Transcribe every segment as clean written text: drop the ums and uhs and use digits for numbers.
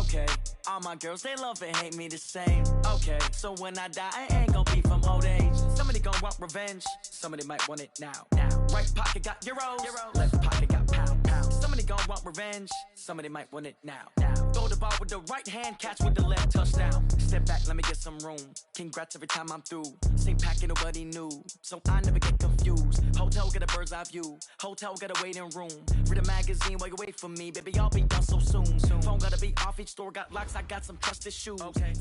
Okay, all my girls, they love and hate me the same. Okay, so when I die, I ain't gonna be from old age. Somebody gonna want revenge, somebody might want it now. Right pocket got euros, left pocket got pound. Somebody gonna want revenge, somebody might want it now. Throw the ball with the right hand, catch with the left, touchdown. Step back, let me get some room. Congrats every time I'm through. Same packet, nobody knew, so I never get confused. Hotel get a bird's eye view, hotel get a waiting room. Read a magazine while you wait for me, baby, I'll be done so soon. Phone gotta be off, each store got locks, I got some trusted shoes. Okay.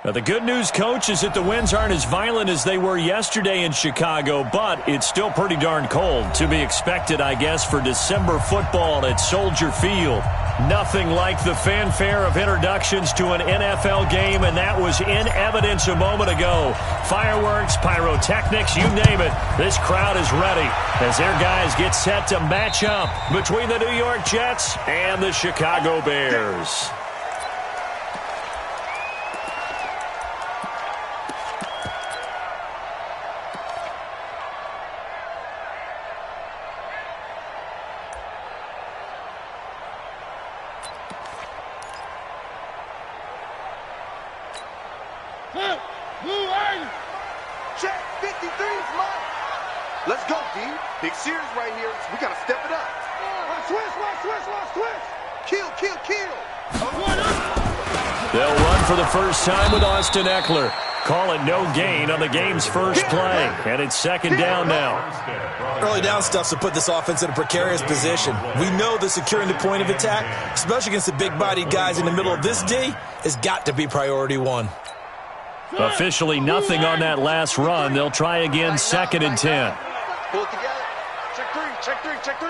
Now, the good news, Coach, is that the winds aren't as violent as they were yesterday in Chicago, but it's still pretty darn cold. To be expected, I guess, for December football at Soldier Field. Nothing like the fanfare of introductions to an NFL game, and that was in evidence a moment ago. Fireworks, pyrotechnics, you name it. This crowd is ready as their guys get set to match up between the New York Jets and the Chicago Bears. Check 53 is mine. Let's go, D. Big series right here. We got to step it up. Watch, twist. Kill. They'll run for the first time with Austin Eckler. Call it no gain on the game's first play. And it's second down now. Early down stuff to put this offense in a precarious position. We know that securing the point of attack, especially against the big-bodied guys in the middle of this D, has got to be priority one. Officially nothing on that last run. They'll try again, second and 10. Pull it together. Check three. Three.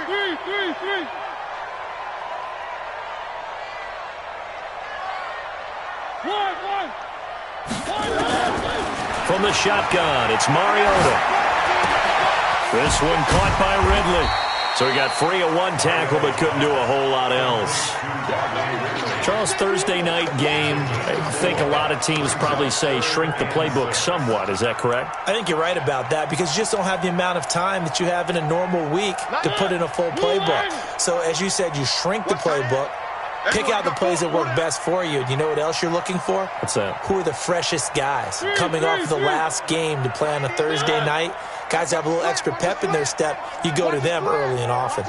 One. From the shotgun, it's Mariota. This one caught by Ridley. So he got free of one tackle but couldn't do a whole lot else. Charles, Thursday night game, I think a lot of teams probably say shrink the playbook somewhat. Is that correct? I think you're right about that because you just don't have the amount of time that you have in a normal week to put in a full playbook. So as you said, you shrink the playbook, pick out the plays that work best for you. And you know what else you're looking for? What's that? Who are the freshest guys coming off of the last game to play on a Thursday night? Guys have a little extra pep in their step. You go to them early and often.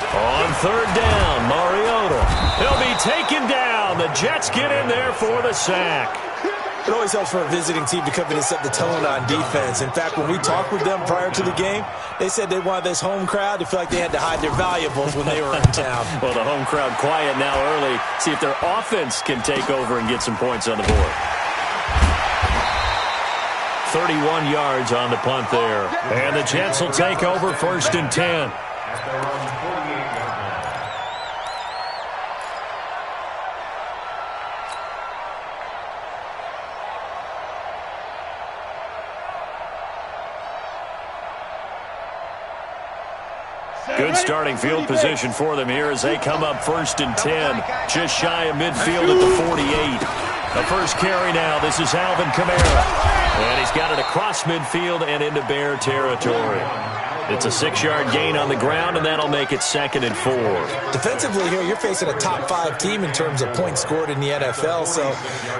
On third down, Mariota. He'll be taken down. The Jets get in there for the sack. It always helps for a visiting team to come in and set the tone on defense. In fact, when we talked with them prior to the game, they said they wanted this home crowd to feel like they had to hide their valuables when they were in town. Well, the home crowd quiet now early. See if their offense can take over and get some points on the board. 31 yards on the punt there. And the Jets will take over first and 10. Good starting field position for them here as they come up first and 10. Just shy of midfield at the 48. The first carry now. This is Alvin Kamara. And he's got it across midfield and into Bear territory. It's a 6-yard gain on the ground, and that'll make it second and 4. Defensively here, you're facing a top-5 team in terms of points scored in the NFL. So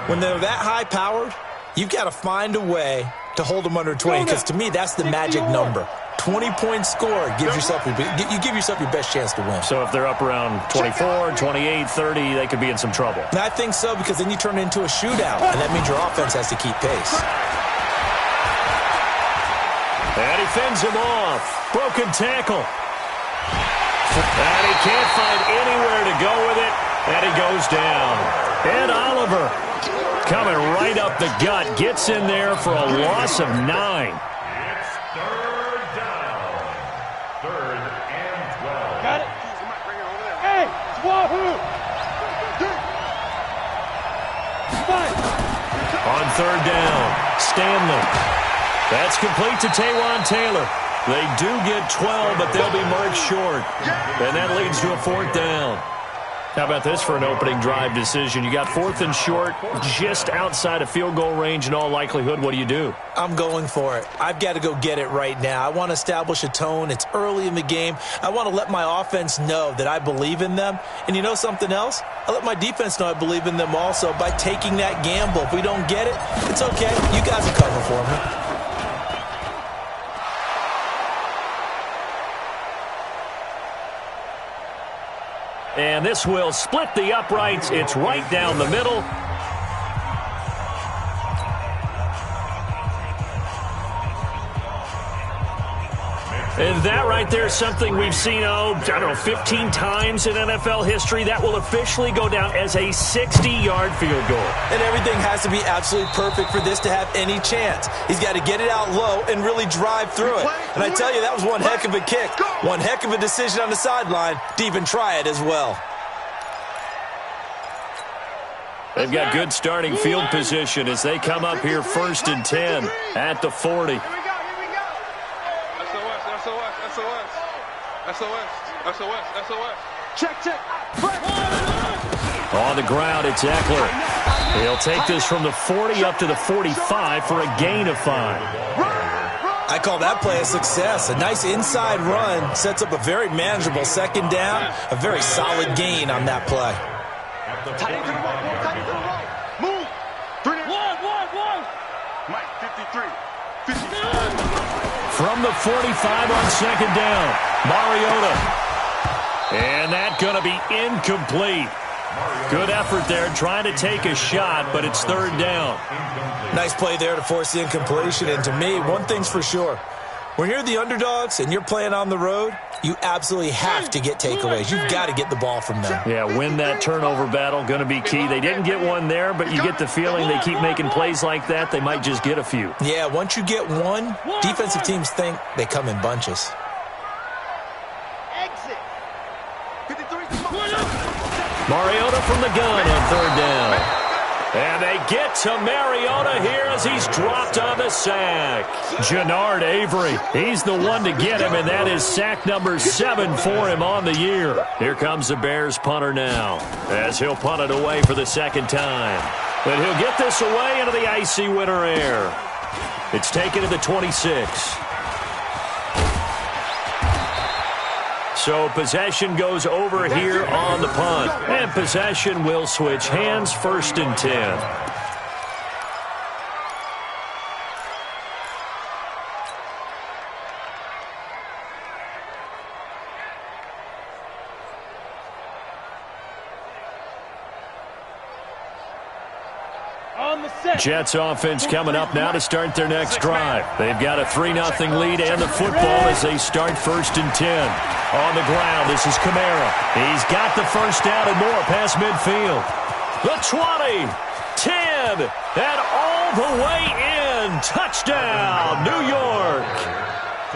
when they're that high-powered, you've got to find a way to hold them under 20, because to me, that's the magic number. 20-point score gives yourself you give yourself your best chance to win. So if they're up around 24, 28, 30, they could be in some trouble. And I think so, because then you turn it into a shootout, and that means your offense has to keep pace. And he fends him off. Broken tackle. And he can't find anywhere to go with it, and he goes down. Ed Oliver coming right up the gut, gets in there for a loss of 9. It's third down. Third and 12. Got it. Hey, Wahoo! On third down, Stanley. That's complete to Taywan Taylor. They do get 12, but they'll be marked short. And that leads to a fourth down. How about this for an opening drive decision? You got 4th and short, just outside of field goal range in all likelihood. What do you do? I'm going for it. I've got to go get it right now. I want to establish a tone. It's early in the game. I want to let my offense know that I believe in them. And you know something else? I let my defense know I believe in them also by taking that gamble. If we don't get it, it's okay. You guys will cover for me. And this will split the uprights. It's right down the middle. And that right there is something we've seen, 15 times in NFL history. That will officially go down as a 60-yard field goal. And everything has to be absolutely perfect for this to have any chance. He's got to get it out low and really drive through it. And I tell you, that was one heck of a kick. One heck of a decision on the sideline to even try it as well. They've got good starting field position as they come up here 1st and 10 at the 40. SOS. Check. On the ground, it's Eckler. He'll take this from the 40 up to the 45 for a gain of 5. I call that play a success. A nice inside run sets up a very manageable 2nd down. A very solid gain on that play. Tight end to the right. Move. 3 1. Mike, 53. From the 45 on 2nd down, Mariota. And that's going to be incomplete. Good effort there trying to take a shot, but it's 3rd down. Nice play there to force the incompletion. And to me, one thing's for sure. When you're the underdogs and you're playing on the road, you absolutely have to get takeaways. You've got to get the ball from them. Yeah, win that turnover battle, going to be key. They didn't get one there, but you get the feeling they keep making plays like that, they might just get a few. Yeah, once you get one, defensive teams think they come in bunches. Mariota from the gun on 3rd down. And they get to Mariota here as he's dropped on the sack. Jannard Avery, he's the one to get him, and that is sack number 7 for him on the year. Here comes the Bears punter now as he'll punt it away for the 2nd time. But he'll get this away into the icy winter air. It's taken to the 26. So possession goes over here on the punt. And possession will switch hands, 1st and 10. Jets offense coming up now to start their next drive. They've got a 3-0 lead and the football as they start 1st and 10. On the ground, this is Kamara. He's got the 1st down and more past midfield. The 20, 10, and all the way in. Touchdown, New York.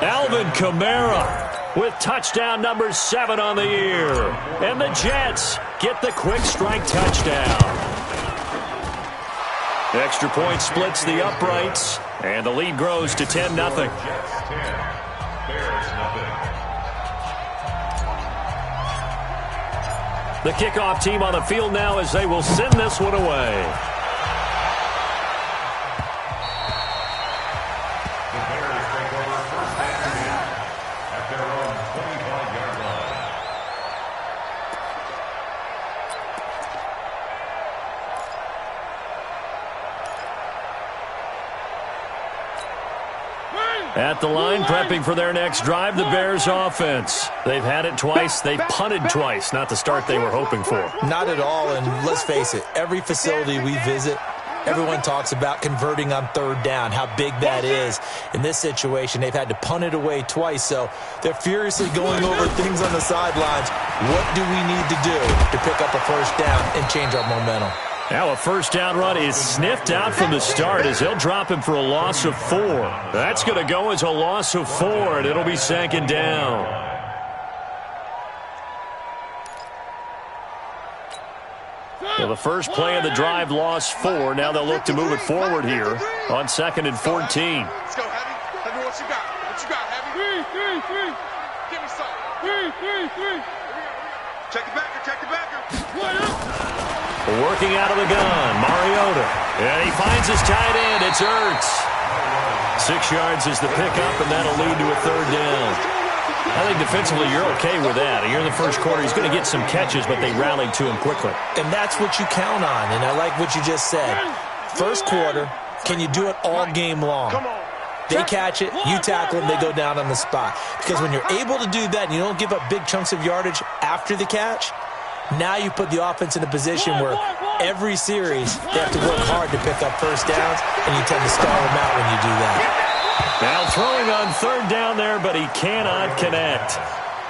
Alvin Kamara with touchdown number 7 on the year. And the Jets get the quick strike touchdown. Extra point splits the uprights, and the lead grows to 10-0. Jets 10, Bears 0. The kickoff team on the field now as they will send this one away. The Bears take over 1st and 10 at their own 25-yard line. At the line, prepping for their next drive, the Bears offense. They've had it twice. They've punted twice. Not the start they were hoping for. Not at all, and let's face it, every facility we visit, everyone talks about converting on 3rd down, how big that is. In this situation, they've had to punt it away twice, so they're furiously going over things on the sidelines. What do we need to do to pick up a 1st down and change our momentum? Now a 1st down run is sniffed out from the start as he'll drop him for a loss of 4. That's going to go as a loss of 4, and it'll be 2nd down. Well, the first play of the drive lost 4. Now they'll look to move it forward here on 2nd and 14. Let's go, Heavy. Heavy, what you got? What you got, Heavy? 3. Give me something. 3. Check the backer, check the backer. Working out of the gun, Mariota. And he finds his tight end. It's Ertz. 6 yards is the pickup, and that'll lead to a third down. I think defensively you're okay with that. Here in the first quarter, he's going to get some catches, but they rallied to him quickly. And that's what you count on, and I like what you just said. First quarter, can you do it all game long? They catch it, you tackle them, they go down on the spot. Because when you're able to do that and you don't give up big chunks of yardage after the catch, now you put the offense in a position where every series they have to work hard to pick up first downs, and you tend to stall them out when you do that. Now throwing on third down there, but he cannot connect.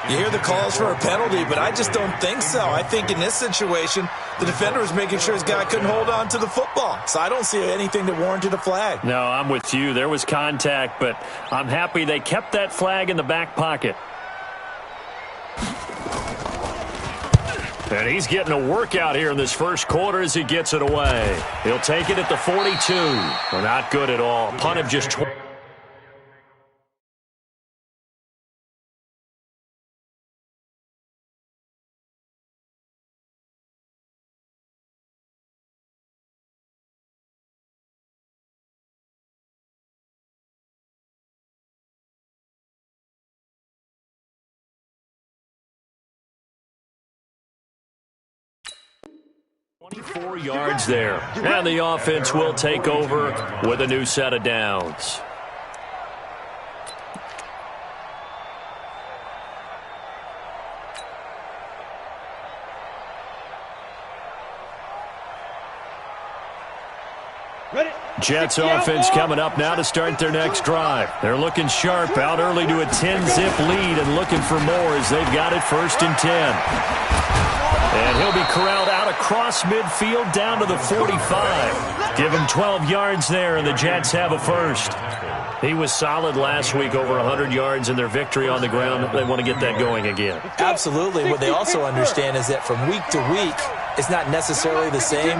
You hear the calls for a penalty, but I just don't think so. I think in this situation, the defender was making sure his guy couldn't hold on to the football. So I don't see anything that warranted a flag. No, I'm with you. There was contact, but I'm happy they kept that flag in the back pocket. And he's getting a workout here in this first quarter as he gets it away. He'll take it at the 42. Well, not good at all. Punt of just 20. .24 yards there. And the offense will take over with a new set of downs. Jets offense coming up now to start their next drive. They're looking sharp, out early to a 10-zip lead and looking for more as they've got it 1st and 10. And he'll be corralled out across midfield down to the 45. Give him 12 yards there, and the Jets have a first. He was solid last week, over 100 yards in their victory on the ground. They want to get that going again. Absolutely. What they also understand is that from week to week, it's not necessarily the same,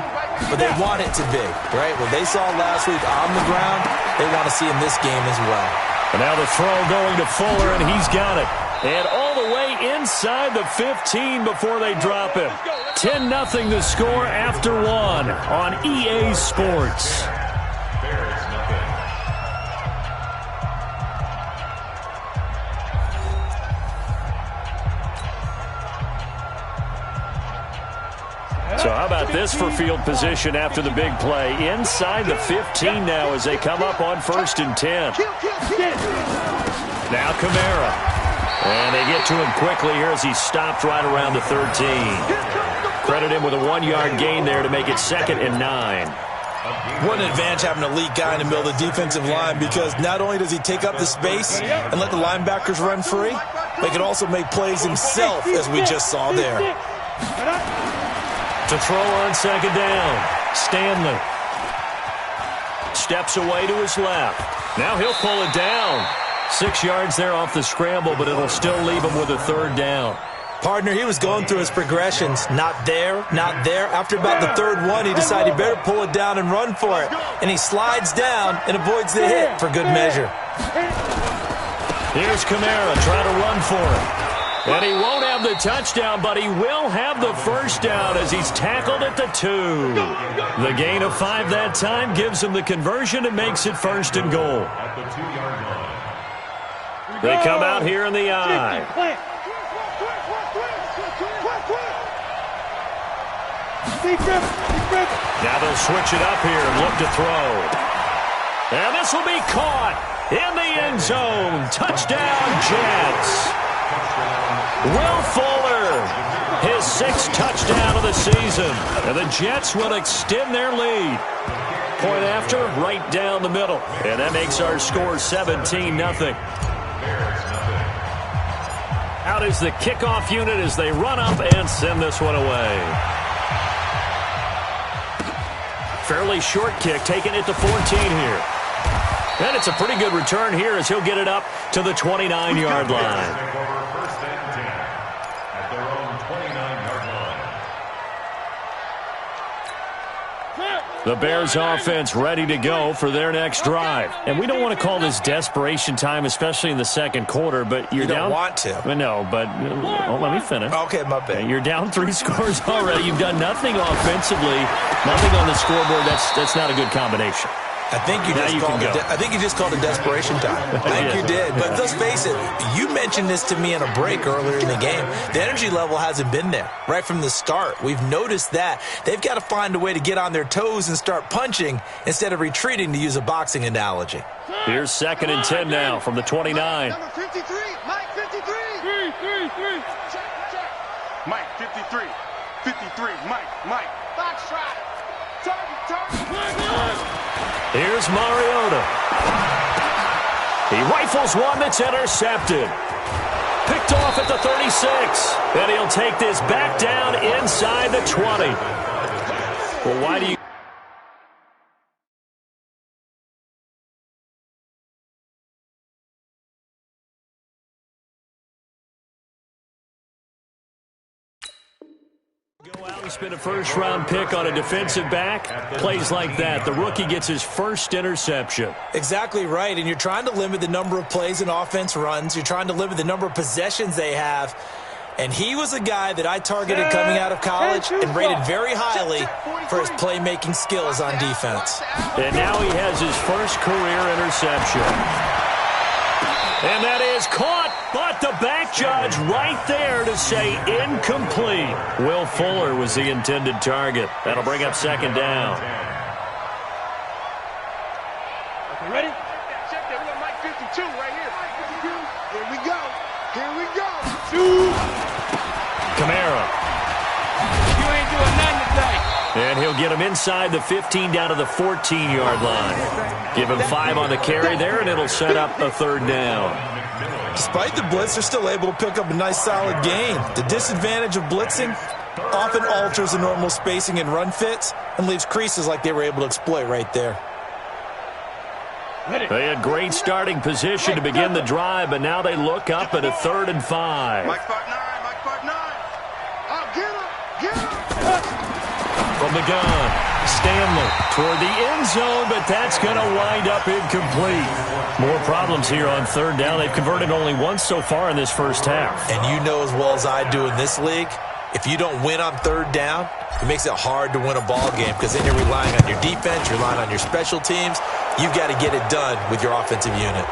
but they want it to be, right? What they saw last week on the ground, they want to see in this game as well. And now the throw going to Fuller, and he's got it. And all the way inside the 15 before they drop him. 10-0 the score after one on EA Sports. So how about this for field position after the big play? Inside the 15 now as they come up on 1st and 10. Now Kamara. And they get to him quickly here as he stopped right around the 13. Credit him with a 1-yard gain there to make it 2nd and 9. What an advantage having an elite guy in the middle of the defensive line, because not only does he take up the space and let the linebackers run free, but he can also make plays himself, as we just saw there. To throw on 2nd down, Stanley. Steps away to his left. Now he'll pull it down. 6 yards there off the scramble, but it'll still leave him with a 3rd down. Partner, he was going through his progressions. Not there, not there. After about the 3rd one, he decided he better pull it down and run for it. And he slides down and avoids the hit for good measure. Here's Kamara trying to run for it. And he won't have the touchdown, but he will have the 1st down as he's tackled at the 2. The gain of 5 that time gives him the conversion and makes it 1st and goal. At the 2-yard line. They come out here in the eye. Now they'll switch it up here and look to throw. And this will be caught in the end zone. Touchdown, Jets. Will Fuller, his 6th touchdown of the season. And the Jets will extend their lead. Point after, right down the middle. And that makes our score 17-0. Out is the kickoff unit as they run up and send this one away. Fairly short kick, taking it to 14 here. And it's a pretty good return here as he'll get it up to the 29-yard line. Take over 1st and 10 at their own 29-yard line. The Bears offense ready to go for their next drive. And we don't want to call this desperation time, especially in the second quarter, but you're down. You don't want to. No, but let me finish. Okay, my bad. You're down 3 scores already. You've done nothing offensively, nothing on the scoreboard. That's not a good combination. I think you just called it desperation time. I think you did. But let's face it, you mentioned this to me in a break earlier in the game. The energy level hasn't been there right from the start. We've noticed that. They've got to find a way to get on their toes and start punching instead of retreating, to use a boxing analogy. Here's 2nd and 10 now from the 29. Number 53, Mike 53. Check. Mike 53. 53, Mike. Box shot. Target. Here's Mariota. He rifles one that's intercepted. Picked off at the 36. And he'll take this back down inside the 20. Well, why do you... Go out and spend a first-round pick on a defensive back? Plays like that. The rookie gets his first interception. Exactly right, and you're trying to limit the number of plays an offense runs. You're trying to limit the number of possessions they have. And he was a guy that I targeted coming out of college and rated very highly for his playmaking skills on defense. And now he has his first career interception. And that is caught, but the back judge right there to say incomplete. Will Fuller was the intended target. That'll bring up 2nd down. Okay, ready? Check that. We got Mike 52 right here. Here we go. Kamara. You ain't doing nothing today. And he'll get him inside the 15 down to the 14-yard line. Give him 5 on the carry there, and it'll set up a 3rd down. Despite the blitz, they're still able to pick up a nice, solid gain. The disadvantage of blitzing often alters the normal spacing and run fits and leaves creases like they were able to exploit right there. They had great starting position to begin the drive, but now they look up at a 3rd and 5. Mike 5'9". Oh, get him. From the gun, Stanley toward the end zone, but that's going to wind up incomplete. More problems here on 3rd down. They've converted only once so far in this first half. And you know as well as I do in this league, if you don't win on 3rd down, it makes it hard to win a ball game because then you're relying on your defense, you're relying on your special teams. You've got to get it done with your offensive unit.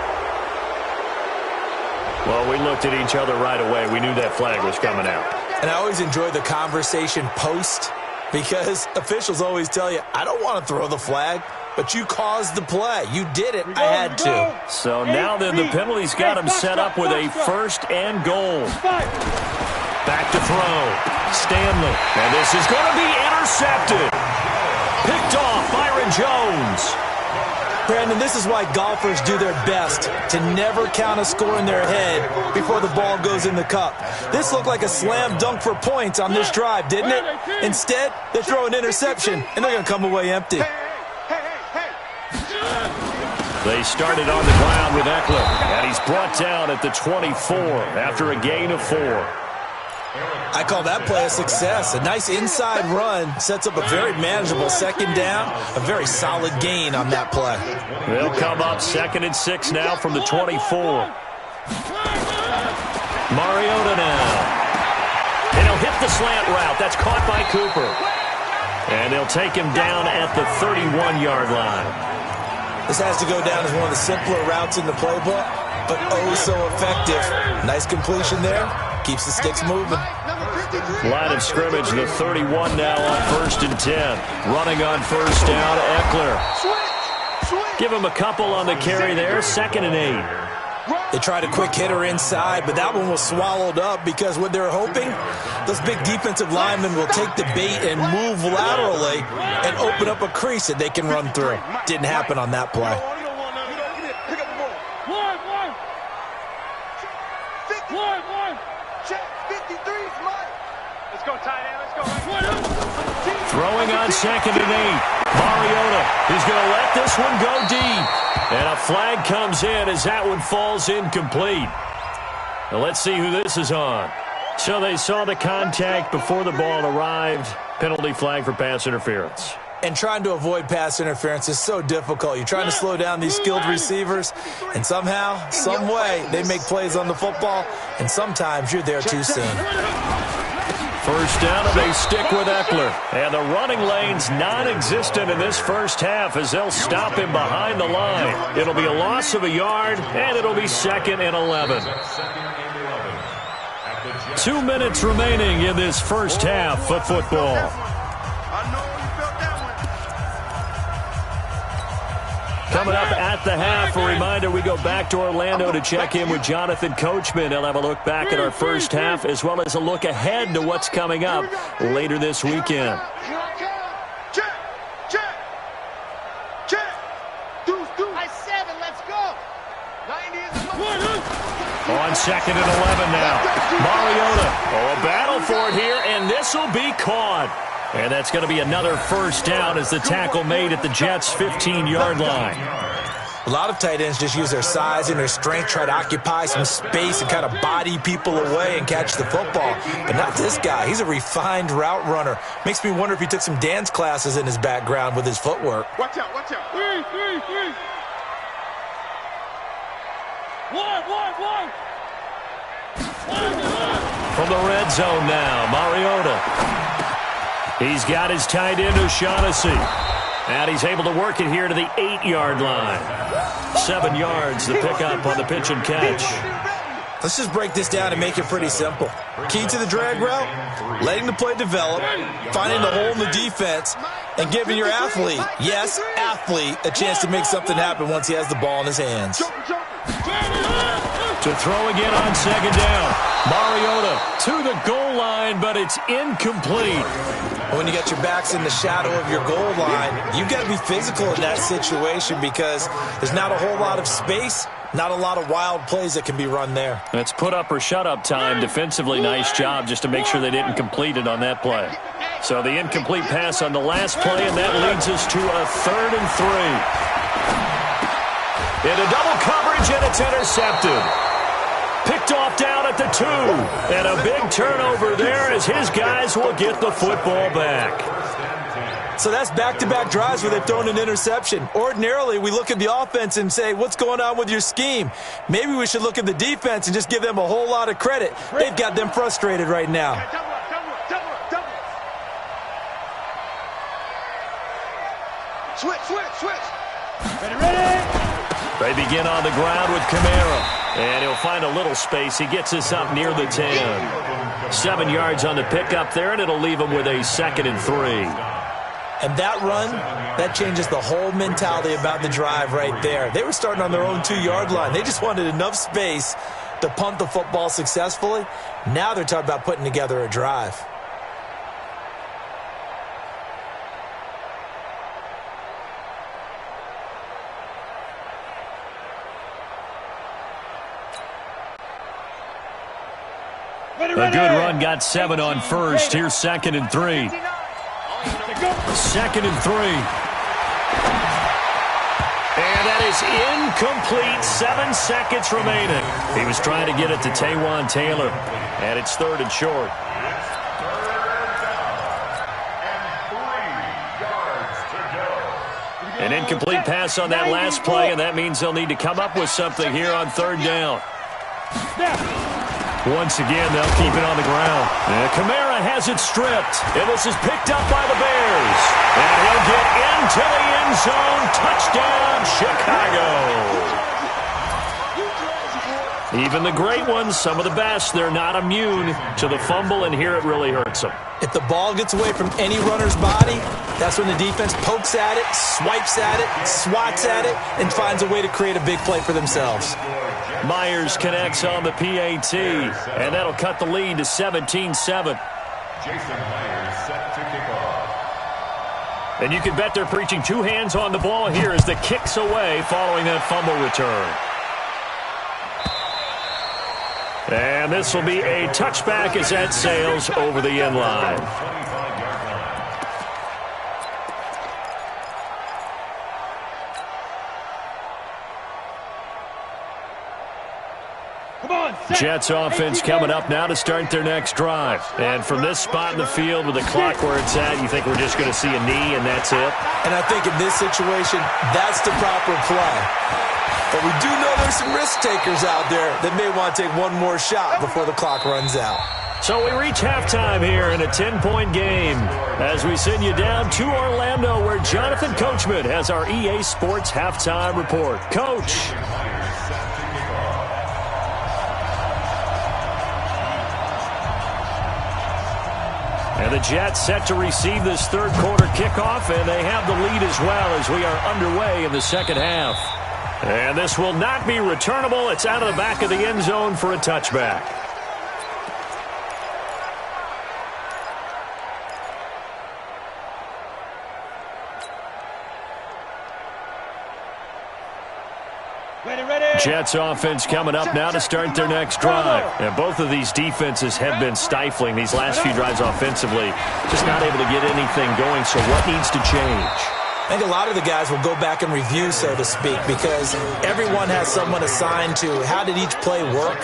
Well, we looked at each other right away. We knew that flag was coming out. And I always enjoy the conversation post because officials always tell you, I don't want to throw the flag, but you caused the play. You did it. I had to. So now then the penalty's got him set up with a 1st and goal. Back to throw. Stanley. And this is going to be intercepted. Picked off Byron Jones. Brandon, this is why golfers do their best to never count a score in their head before the ball goes in the cup. This looked like a slam dunk for points on this drive, didn't it? Instead, they throw an interception, and they're going to come away empty. They started on the ground with Eckler, and he's brought down at the 24 after a gain of 4. I call that play a success. A nice inside run sets up a very manageable 2nd down, a very solid gain on that play. They'll come up 2nd and 6 now from the 24. Mariota now. And he'll hit the slant route. That's caught by Cooper. And they'll take him down at the 31-yard line. This has to go down as one of the simpler routes in the playbook, but oh so effective. Nice completion there. Keeps the sticks moving. Line of scrimmage, the 31 now on 1st and 10. Running on 1st down, Eckler. Give him a couple on the carry there, 2nd and 8. They tried a quick hitter inside, but that one was swallowed up because what they're hoping, those big defensive linemen will take the bait and move laterally and open up a crease that they can run through. Didn't happen on that play. Throwing on 2nd and 8. Mariota is going to let this one go deep. And a flag comes in as that one falls incomplete. Now let's see who this is on. So they saw the contact before the ball arrived. Penalty flag for pass interference. And trying to avoid pass interference is so difficult. You're trying to slow down these skilled receivers, and somehow, some way, they make plays on the football, and sometimes you're there too soon. First down, and they stick with Eckler. And the running lane's non-existent in this first half as they'll stop him behind the line. It'll be a loss of a yard, and it'll be 2nd and 11. 2 minutes remaining in this first half of football. Coming up at the half, a reminder, we go back to Orlando to check in with Jonathan Coachman. He'll have a look back at our first half as well as a look ahead to what's coming up later this weekend. Check. High 7, let's go. 90 is On 2nd and 11 now. Mariota. Oh, a battle for it here, and this will be caught. And that's going to be another first down as the tackle made at the Jets' 15-yard line. A lot of tight ends just use their size and their strength, try to occupy some space and kind of body people away and catch the football. But not this guy. He's a refined route runner. Makes me wonder if he took some dance classes in his background with his footwork. Watch out. One. From the red zone now, Mariota. He's got his tight end, O'Shaughnessy. And he's able to work it here to the 8-yard line. 7 yards, the pickup on the pitch and catch. Let's just break this down and make it pretty simple. Key to the drag route, letting the play develop, finding the hole in the defense, and giving your athlete, yes, athlete, a chance to make something happen once he has the ball in his hands. To throw again on 2nd down. Mariota to the goal line, but it's incomplete. When you got your backs in the shadow of your goal line, you've got to be physical in that situation because there's not a whole lot of space, not a lot of wild plays that can be run there. That's put up or shut up time. Defensively, nice job just to make sure they didn't complete it on that play. So the incomplete pass on the last play, and that leads us to a 3rd and 3. Into double coverage, and it's intercepted. Picked off down at the 2. And a big turnover there as his guys will get the football back. So that's back-to-back drives where they've thrown an interception. Ordinarily, we look at the offense and say, what's going on with your scheme? Maybe we should look at the defense and just give them a whole lot of credit. They've got them frustrated right now. Switch. Ready. They begin on the ground with Kamara. And he'll find a little space. He gets us up near the 10. 7 yards on the pickup there, and it'll leave him with a 2nd and 3. And that run, that changes the whole mentality about the drive right there. They were starting on their own 2-yard line. They just wanted enough space to punt the football successfully. Now they're talking about putting together a drive. A good run got 7 on first. Here's 2nd and 3. 2nd and 3. And that is incomplete. 7 seconds remaining. He was trying to get it to Taywan Taylor. And it's 3rd and short. An incomplete pass on that last play, and that means they'll need to come up with something here on 3rd down. Once again, they'll keep it on the ground. And Kamara has it stripped. And this is picked up by the Bears. And he'll get into the end zone. Touchdown, Chicago. Even the great ones, some of the best, they're not immune to the fumble, and here it really hurts them. If the ball gets away from any runner's body, that's when the defense pokes at it, swipes at it, swats at it, and finds a way to create a big play for themselves. Myers connects on the PAT, and that'll cut the lead to 17-7. Jason Myers set to kick off. And you can bet they're preaching 2 hands on the ball here as the kick's away following that fumble return. And this will be a touchback as that sails over the end line. Come on, Jets offense coming up now to start their next drive. And from this spot in the field with the clock where it's at, you think we're just going to see a knee and that's it? And I think in this situation, that's the proper play. But we do know there's some risk takers out there that may want to take one more shot before the clock runs out. So we reach halftime here in a 10-point game as we send you down to Orlando where Jonathan Coachman has our EA Sports halftime report. Coach. And the Jets set to receive this third quarter kickoff, and they have the lead as well as we are underway in the second half. And this will not be returnable. It's out of the back of the end zone for a touchback. Jets offense coming up now to start their next drive. And both of these defenses have been stifling these last few drives offensively. Just not able to get anything going, so what needs to change? I think a lot of the guys will go back and review, so to speak, because everyone has someone assigned to how did each play work.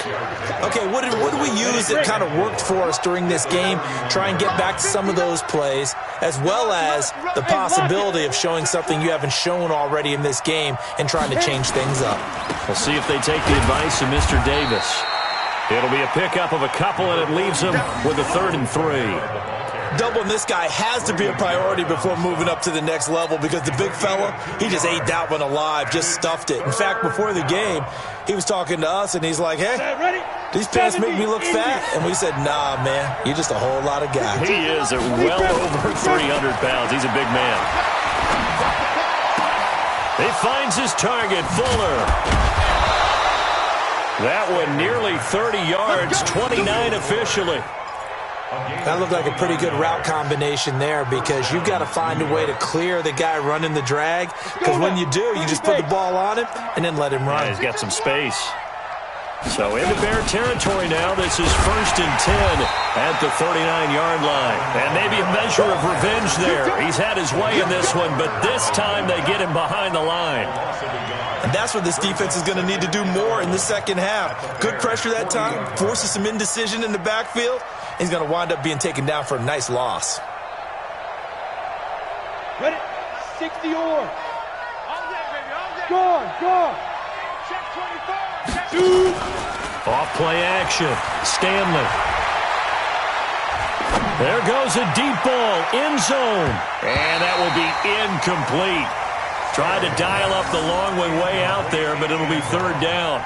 Okay, what did we use that kind of worked for us during this game? Try and get back to some of those plays, as well as the possibility of showing something you haven't shown already in this game and trying to change things up. We'll see if they take the advice of Mr. Davis. It'll be a pickup of a couple, and it leaves them with a 3rd and 3. Doubling this guy has to be a priority before moving up to the next level because the big fella, he just ate that one alive, just stuffed it. In fact, before the game, he was talking to us, and he's like, hey, these pants make me look fat. And we said, nah, man, you're just a whole lot of guy. He is at well over 300 pounds. He's a big man. He finds his target, Fuller. That one nearly 30 yards, 29 officially. That looked like a pretty good route combination there because you've got to find a way to clear the guy running the drag, because when you do, you just put the ball on him and then let him run. Yeah, he's got some space. So into Bear territory now. This is 1st and 10 at the 39-yard line. And maybe a measure of revenge there. He's had his way in this one, but this time they get him behind the line. And that's what this defense is going to need to do more in the second half. Good pressure that time, forces some indecision in the backfield. He's going to wind up being taken down for a nice loss. Ready? 60 or. Go. Check 24. Off play action. Stanley. There goes a deep ball. End zone. And that will be incomplete. Tried to dial up the long one way out there, but it'll be 3rd down.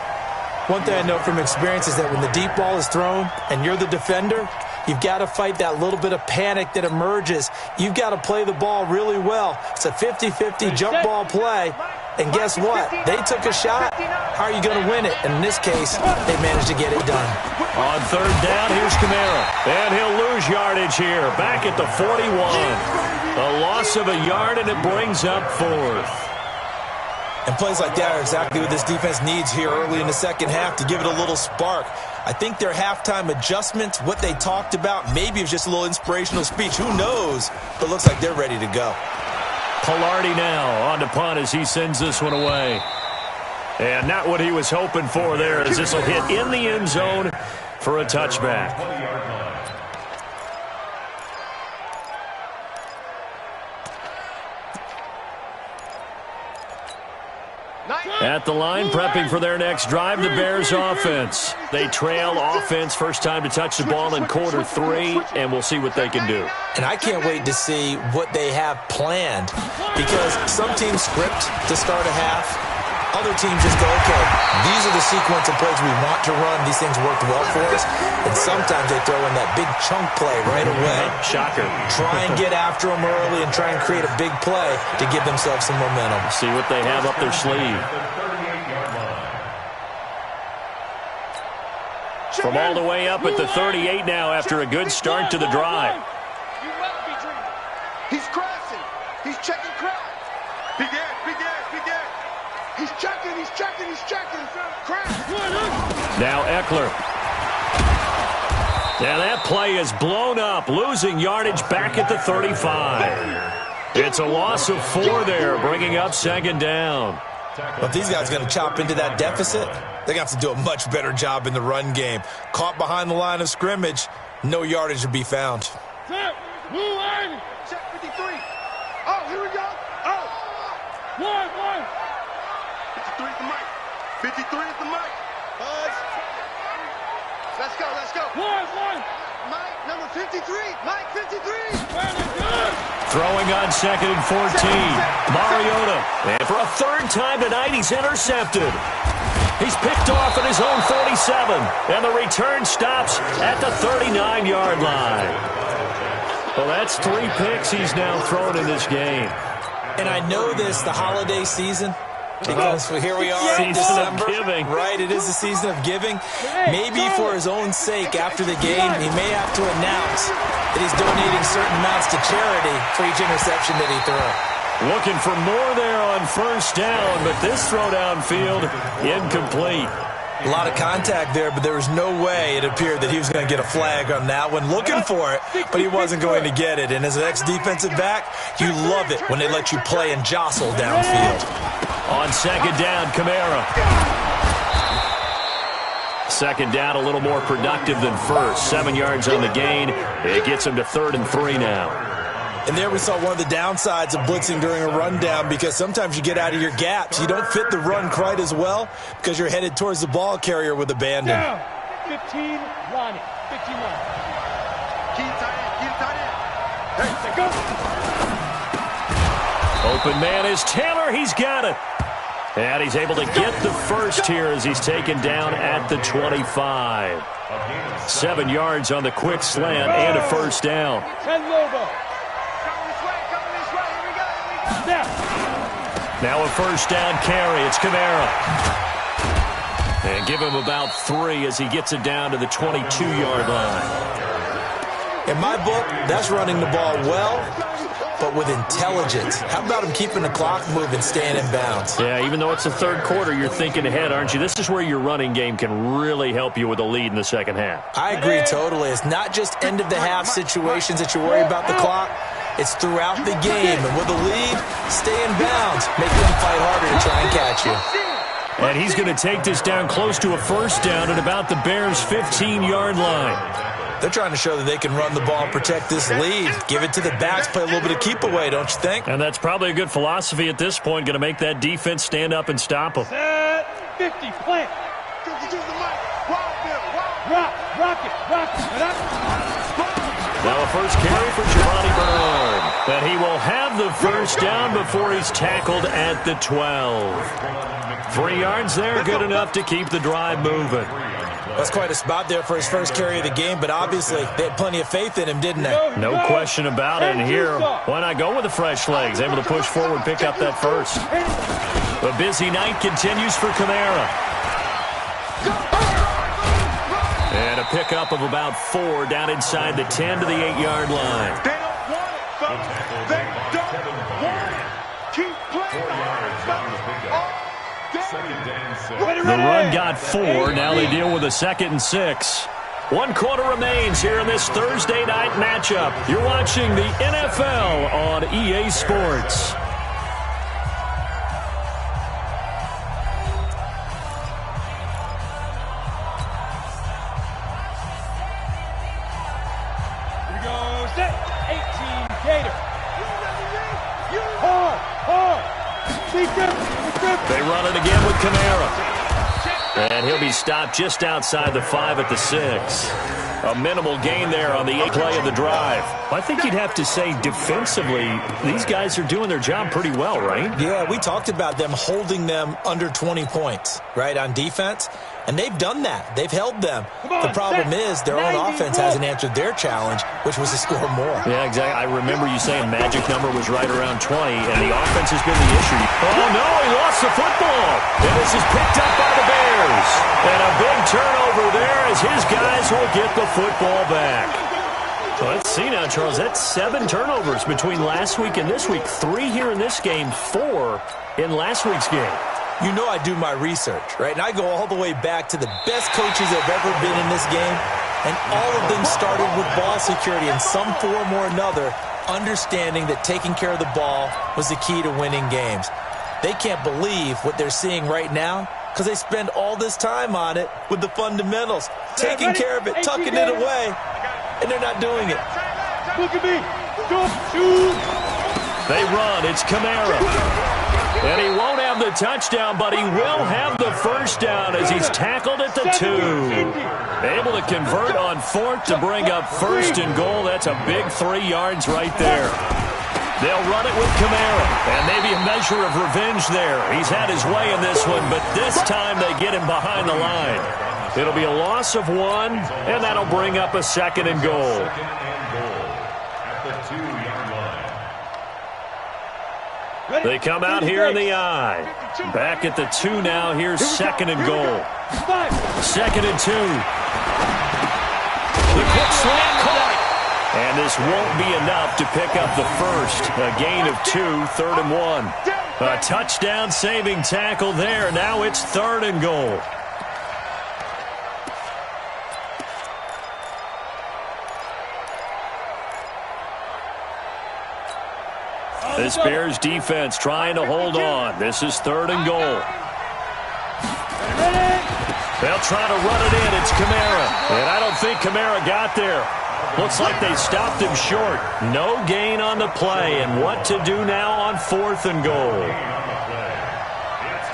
One thing I know from experience is that when the deep ball is thrown and you're the defender, you've got to fight that little bit of panic that emerges. You've got to play the ball really well. It's a 50-50 jump ball play. And guess what? They took a shot. How are you going to win it? And in this case, they managed to get it done. On 3rd down, here's Kamara. And he'll lose yardage here. Back at the 41. A loss of a yard, and it brings up 4th. And plays like that are exactly what this defense needs here early in the second half to give it a little spark. I think their halftime adjustments, what they talked about, maybe it was just a little inspirational speech. Who knows? But it looks like they're ready to go. Pilardi now on to punt as he sends this one away. And not what he was hoping for there, as this will hit in the end zone for a touchback. At the line, prepping for their next drive, the Bears offense. They trail offense, first time to touch the ball in quarter 3, and we'll see what they can do. And I can't wait to see what they have planned, because some teams script to start a half. Other teams just go, okay, these are the sequence of plays we want to run. These things worked well for us. And sometimes they throw in that big chunk play right away. Shocker. Try and get after them early and try and create a big play to give themselves some momentum. See what they have up their sleeve. From all the way up at the 38 now after a good start to the drive. He's crashing. He's checking crash. Big ass, big ass, big ass. He's checking, he's checking, he's checking. Crash. Now Eckler. Now that play is blown up, losing yardage back at the 35. It's a loss of 4 there, bringing up 2nd down. But if these guys are going to chop into that deficit, they're going to have to do a much better job in the run game. Caught behind the line of scrimmage, no yardage to be found. Set. Blue line. Check 53. Oh, here we go. Oh. One. 53 is the mic. 53 is the mic. Buzz. Let's go. One. Mike, number 53. Mike, 53. Very good. Throwing on 2nd and 14. Mariota. And for a third time tonight, he's intercepted. He's picked off at his own 47. And the return stops at the 39-yard line. Well, that's 3 picks he's now thrown in this game. And I know this, the holiday season, because here we are in Season of December. giving. Right, it is the season of giving. Maybe for his own sake, after the game, he may have to announce that he's donating certain amounts to charity for each interception that he threw. Looking for more there on first down, but this throw downfield, incomplete. A lot of contact there, but there was no way it appeared that he was going to get a flag on that one. Looking for it, but he wasn't going to get it. And as an ex-defensive back, you love it when they let you play and jostle downfield. On 2nd down, Kamara. 2nd down, a little more productive than first. 7 yards on the gain. It gets him to 3rd and 3 now. And there we saw one of the downsides of blitzing during a rundown, because sometimes you get out of your gaps. You don't fit the run quite as well because you're headed towards the ball carrier with abandon. Down. 15, Lonnie. 15 line. Keep tight end. Hey, go. Open man is Taylor. He's got it. And he's able to get the first here as he's taken down at the 25. 7 yards on the quick slant and a first down. 10 Lobo. Now a first down carry. It's Kamara. And give him about 3 as he gets it down to the 22-yard line. In my book, that's running the ball well, but with intelligence. How about him keeping the clock moving, staying in bounds? Yeah, even though it's the 3rd quarter, you're thinking ahead, aren't you? This is where your running game can really help you with a lead in the 2nd half. I agree totally. It's not just end-of-the-half situations that you worry about the clock. It's throughout the game. And with a lead, stay in bounds. Make them fight harder to try and catch you. And he's going to take this down close to a first down at about the Bears' 15-yard line. They're trying to show that they can run the ball and protect this lead. Give it to the backs, play a little bit of keep away, don't you think? And that's probably a good philosophy at this point, going to make that defense stand up and stop them. Set. 50, plant. Rock it. Now a first carry for Giovanni Bernard. But he will have the first down before he's tackled at the 12. 3 yards there, good enough to keep the drive moving. That's quite a spot there for his first carry of the game, but obviously they had plenty of faith in him, didn't they? No question about it. And here, why not go with the fresh legs? Able to push forward, pick up that first. The busy night continues for Kamara. And a pickup of about 4 down inside the 10 to the 8-yard line. They don't want it, folks. They don't want it. Keep playing. The run got 4. Now they deal with a 2nd and 6. 1 quarter remains here in this Thursday night matchup. You're watching the NFL on EA Sports. Here we go. Set. 18 Gator. Hard. They run it again with Kamara. And he'll be stopped just outside the 5 at the 6. A minimal gain there on the 8th play of the drive. I think you'd have to say defensively, these guys are doing their job pretty well, right? Yeah, we talked about them holding them under 20 points, right, on defense. And they've done that. They've held them. The problem is their own offense hasn't answered their challenge, which was to score more. Yeah, exactly. I remember you saying magic number was right around 20, and the offense has been the issue. Oh, no, he lost the football. And this is picked up by the Bears. And a big turnover there as his guys will get the football back. So let's see now, Charles. That's 7 turnovers between last week and this week. 3 here in this game, 4 in last week's game. You know I do my research, right? And I go all the way back to the best coaches that have ever been in this game, and all of them started with ball security in some form or another, understanding that taking care of the ball was the key to winning games. they can't believe what they're seeing right now because they spend all this time on it with the fundamentals, taking care of it, tucking it away, and they're not doing it. Look at me. Shoot. They run. It's Kamara. And he won't have the touchdown, but he will have the first down as he's tackled at the 2. Able to convert on 4th to bring up 1st and goal. That's a big 3 yards right there. They'll run it with Kamara, and maybe a measure of revenge there. He's had his way in this one, but this time they get him behind the line. It'll be a loss of 1, and that'll bring up a 2nd and goal. At the 2-yard line. They come out here in the I. Back at the 2 now. Here's 2nd and goal. 2nd and 2. The quick slant caught. And this won't be enough to pick up the first. A gain of 2, 3rd and 1. A touchdown-saving tackle there. Now it's 3rd and goal. This Bears defense trying to hold on. This is 3rd and goal. They'll try to run it in. It's Kamara. And I don't think Kamara got there. Looks like they stopped him short. No gain on the play. And what to do now on 4th and goal?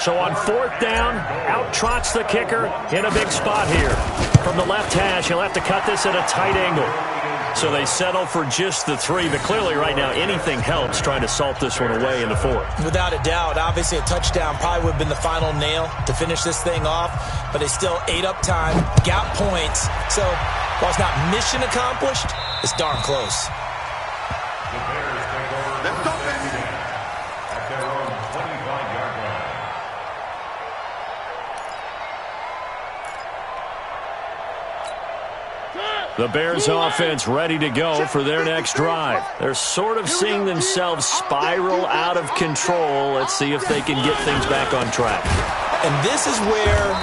So on 4th down, out trots the kicker in a big spot here. From the left hash, he'll have to cut this at a tight angle. So they settle for just the 3, but clearly right now anything helps trying to salt this one away in the 4th. Without a doubt, obviously a touchdown probably would have been the final nail to finish this thing off, but they still ate up time, got points. So while it's not mission accomplished, it's darn close. The Bears take over. Let's go, baby. At their own 25-yard line. The Bears offense ready to go for their next drive. They're sort of seeing themselves spiral out of control. Let's see if they can get things back on track. And this is where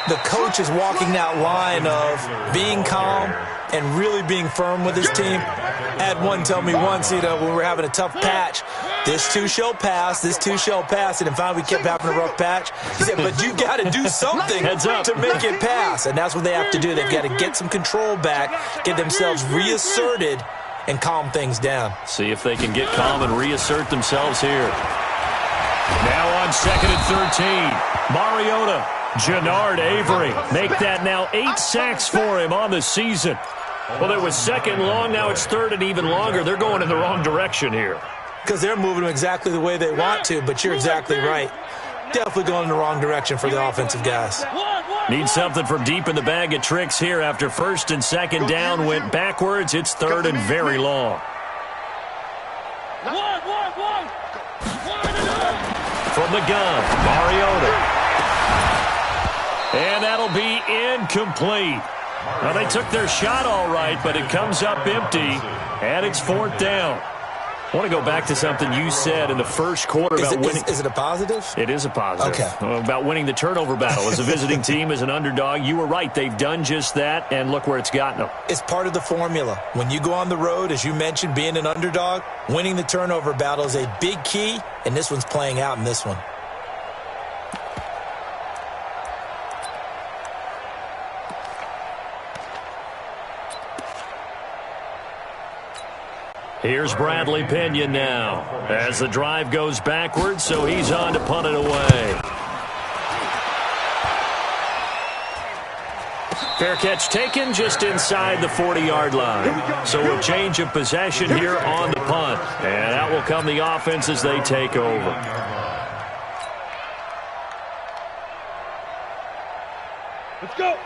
the coach is walking that line of being calm and really being firm with his team. I had one tell me once, when we were having a tough patch, this too shall pass, this too shall pass, and finally we kept having a rough patch. He said, but you got to do something to make it pass, and that's what they have to do. They've got to get some control back, get themselves reasserted, and calm things down. See if they can get calm and reassert themselves here. Now on 2nd and 13, Mariota, Jannard Avery make that now 8 sacks for him on the season. Well, it was 2nd long, now it's 3rd and even longer. They're going in the wrong direction here. Because they're moving them exactly the way they want to, but you're exactly right. Definitely going in the wrong direction for the offensive guys. Need something from deep in the bag of tricks here after 1st and 2nd down went backwards. It's 3rd and very long. From the gun, Mariota. And that'll be incomplete. Well, they took their shot all right, but it comes up empty, and it's 4th down. I want to go back to something you said in the first quarter about winning. Is it a positive? It is a positive. Okay. About winning the turnover battle. As a visiting team, as an underdog, you were right. They've done just that, and look where it's gotten them. It's part of the formula. When you go on the road, as you mentioned, being an underdog, winning the turnover battle is a big key, and this one's playing out in this one. Here's Bradley Pinion now as the drive goes backwards, so he's on to punt it away. Fair catch taken just inside the 40-yard line. So a change of possession here on the punt. And out will come the offense as they take over.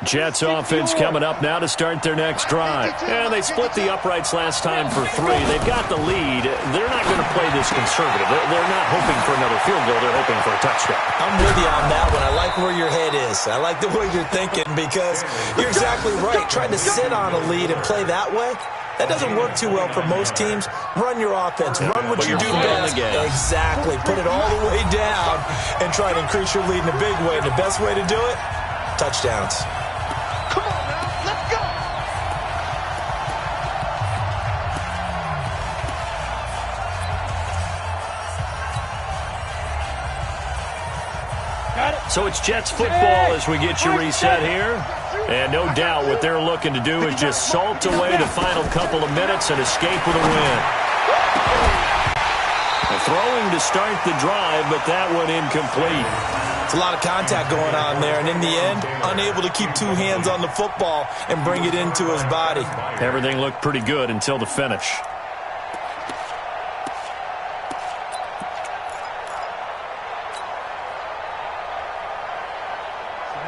Jets offense coming up now to start their next drive. And they split the uprights last time for 3. They've got the lead. They're not going to play this conservative. They're not hoping for another field goal. They're hoping for a touchdown. I'm with you on that one. I like where your head is. I like the way you're thinking because you're exactly right. Trying to sit on a lead and play that way, that doesn't work too well for most teams. Run your offense. Run what you do best. Exactly. Put it all the way down and try to increase your lead in a big way. And the best way to do it, touchdowns. Come on now, let's go. So it's Jets football as we get you reset here. And no doubt what they're looking to do is just salt away the final couple of minutes and escape with a win. Throwing to start the drive, but that one incomplete. It's a lot of contact going on there, and in the end, unable to keep two hands on the football and bring it into his body. Everything looked pretty good until the finish.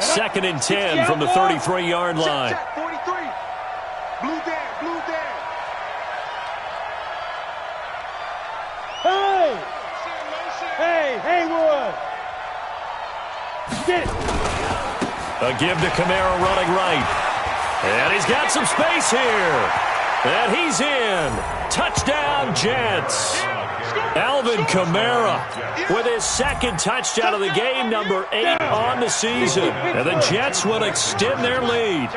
Second and 10 from the 33-yard line. Check, 43. Blue down, blue down. Hey, Haywood. Get it. A give to Kamara running right. And he's got some space here. And he's in. Touchdown, Jets. Alvin Kamara with his second touchdown of the game, number 8 on the season. And the Jets will extend their lead.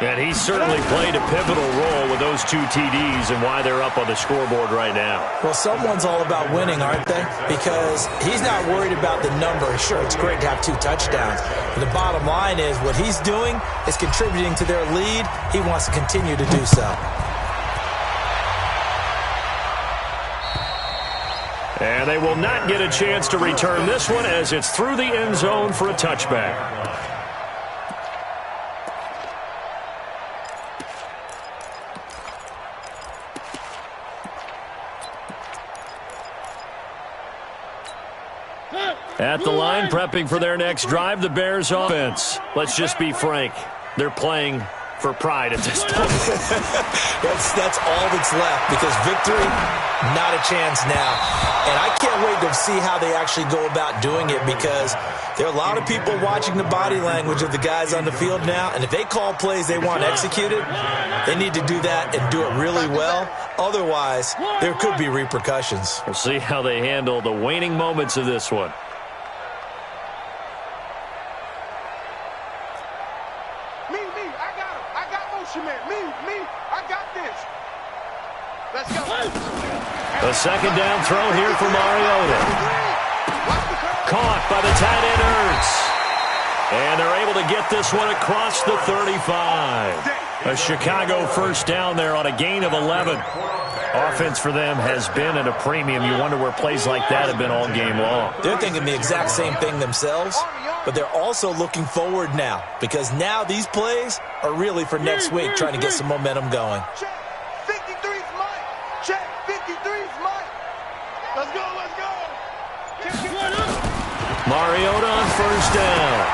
And he certainly played a pivotal role with those 2 TDs and why they're up on the scoreboard right now. Well, someone's all about winning, aren't they? Because he's not worried about the number. Sure, it's great to have 2 touchdowns. But the bottom line is what he's doing is contributing to their lead. He wants to continue to do so. And they will not get a chance to return this one as it's through the end zone for a touchback. At the line, prepping for their next drive, the Bears offense. Let's just be frank. They're playing for pride at this point. That's all that's left because victory, not a chance now. And I can't wait to see how they actually go about doing it because there are a lot of people watching the body language of the guys on the field now. And if they call plays they want executed, they need to do that and do it really well. Otherwise, there could be repercussions. We'll see how they handle the waning moments of this one. A second down throw here for Mariota. Caught by the tight end Ertz. And they're able to get this one across the 35. A Chicago first down there on a gain of 11. Offense for them has been at a premium. You wonder where plays like that have been all game long. They're thinking the exact same thing themselves, but they're also looking forward now because now these plays are really for next week, trying to get some momentum going. Mariota on first down.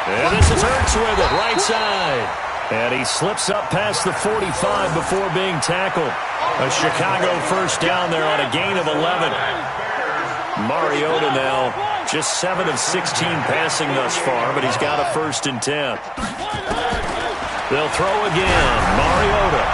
And this is Ertz with it, right side. And he slips up past the 45 before being tackled. A Chicago first down there on a gain of 11. Mariota now just 7 of 16 passing thus far, but he's got a 1st and 10. They'll throw again. Mariota.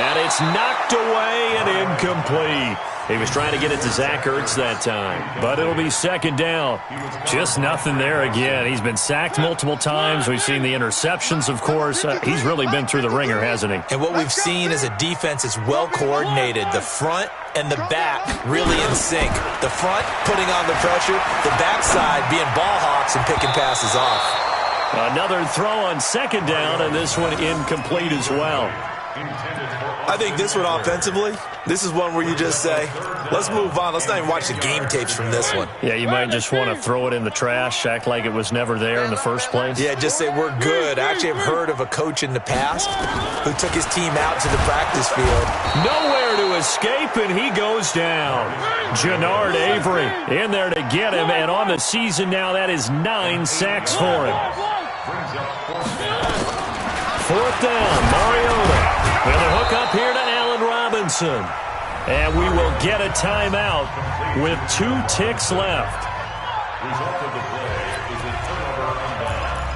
And it's knocked away and incomplete. He was trying to get it to Zach Ertz that time, but it'll be second down. Just nothing there again. He's been sacked multiple times. We've seen the interceptions, of course. He's really been through the ringer, hasn't he? And what we've seen is a defense that's well coordinated. The front and the back really in sync. The front putting on the pressure, the backside being ball hawks and picking passes off. Another throw on second down, and this one incomplete as well. I think this one offensively, this is one where you just say, let's move on. Let's not even watch the game tapes from this one. Yeah, you might just want to throw it in the trash, act like it was never there in the first place. Yeah, just say we're good. I actually have heard of a coach in the past who took his team out to the practice field. Nowhere to escape, and he goes down. Jannard Avery in there to get him, and on the season now, that is 9 sacks for him. Fourth down, Mariota. With a hook up here to Allen Robinson. And we will get a timeout with 2 ticks left. Result of the play is a turnover on down.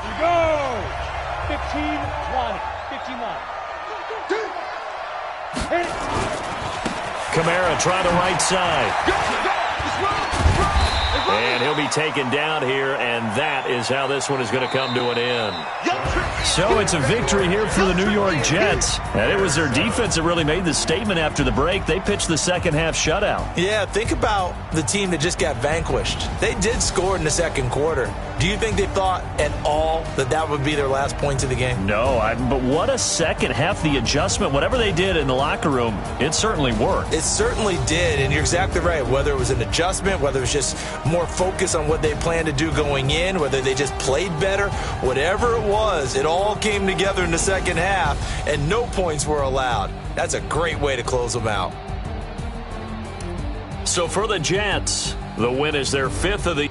You go! 15 line. 15 line. Hit it. Kamara try the right side. And he'll be taken down here, and that is how this one is going to come to an end. So it's a victory here for the New York Jets. And it was their defense that really made the statement after the break. They pitched the second half shutout. Yeah, think about the team that just got vanquished. They did score in the second quarter. Do you think they thought at all that that would be their last points of the game? No, but what a second half. The adjustment, whatever they did in the locker room, it certainly worked. It certainly did, and you're exactly right. Whether it was an adjustment, whether it was just more focus on what they planned to do going in, whether they just played better, whatever it was, it all came together in the second half, and no points were allowed. That's a great way to close them out. So for the Jets, the win is their 5th of the